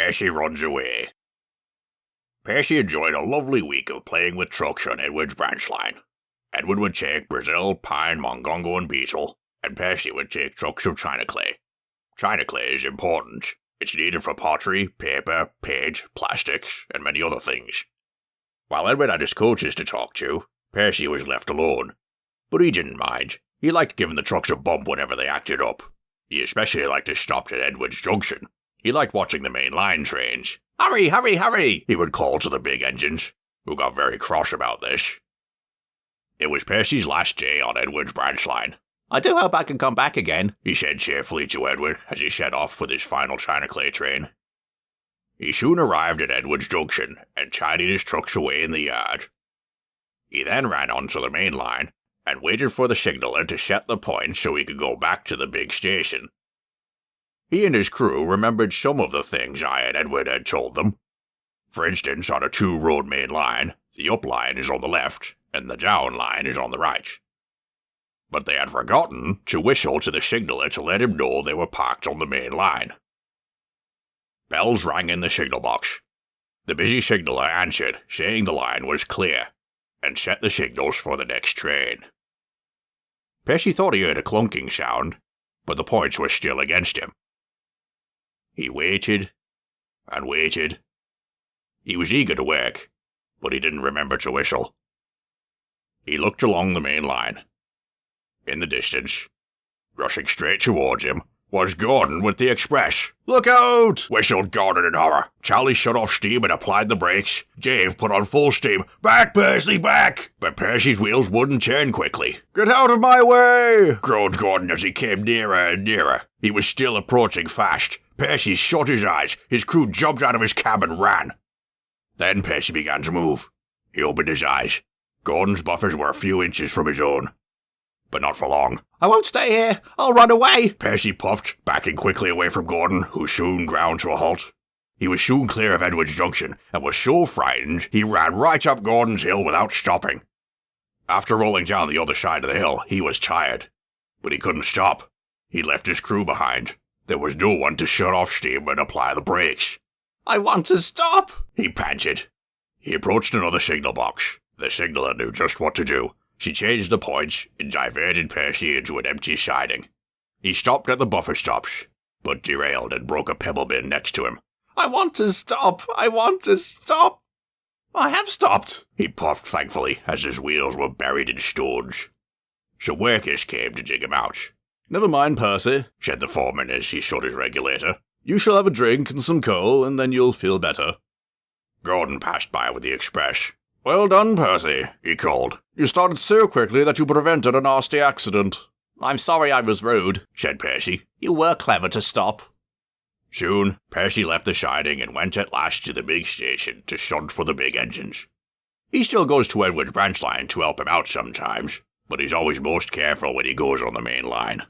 Pershy runs away. Pershy enjoyed a lovely week of playing with trucks on Edward's branch line. Edward would take Brazil, pine, mongongo, and beetle, and Pershy would take trucks of china clay. China clay is important. It's needed for pottery, paper, paint, plastics, and many other things. While Edward had his coaches to talk to, Pershy was left alone. But he didn't mind. He liked giving the trucks a bump whenever they acted up. He especially liked to stop at Edward's junction. He liked watching the main line trains. "Hurry, hurry, hurry!" he would call to the big engines, who got very cross about this. It was Pershy's last day on Edward's branch line. "I do hope I can come back again," he said cheerfully to Edward as he set off with his final china clay train. He soon arrived at Edward's junction and tidied his trucks away in the yard. He then ran onto the main line and waited for the signaller to set the point so he could go back to the big station. He and his crew remembered some of the things I and Edward had told them. For instance, on a two-road main line, the up line is on the left and the down line is on the right. But they had forgotten to whistle to the signaller to let him know they were parked on the main line. Bells rang in the signal box. The busy signaller answered, saying the line was clear, and set the signals for the next train. Pershy thought he heard a clunking sound, but the points were still against him. He waited and waited. He was eager to work, but he didn't remember to whistle. He looked along the main line. In the distance, rushing straight towards him, was Gordon with the express. "Look out!" whistled Gordon in horror. Charlie shut off steam and applied the brakes. Dave put on full steam. "Back, Persy, back!" But Pershy's wheels wouldn't turn quickly. "Get out of my way!" groaned Gordon as he came nearer and nearer. He was still approaching fast. Persy shut his eyes. His crew jumped out of his cab and ran. Then Persy began to move. He opened his eyes. Gordon's buffers were a few inches from his own. But not for long. "I won't stay here. I'll run away," Persy puffed, backing quickly away from Gordon, who soon ground to a halt. He was soon clear of Edward's junction, and was so frightened he ran right up Gordon's hill without stopping. After rolling down the other side of the hill, he was tired. But he couldn't stop. He left his crew behind. There was no one to shut off steam and apply the brakes. "I want to stop," he panted. He approached another signal box. The signaller knew just what to do. She changed the points and diverted Persy into an empty siding. He stopped at the buffer stops, but derailed and broke a pebble bin next to him. "I want to stop! I want to stop! I have stopped!" he puffed thankfully as his wheels were buried in stones. Some workers came to dig him out. "Never mind, Persy," said the foreman as he shut his regulator. "You shall have a drink and some coal, and then you'll feel better." Gordon passed by with the express. "Well done, Persy," he called. "You started so quickly that you prevented a nasty accident." "I'm sorry I was rude," said Persy. "You were clever to stop." Soon, Persy left the siding and went at last to the big station to shunt for the big engines. He still goes to Edward's branch line to help him out sometimes, but he's always most careful when he goes on the main line.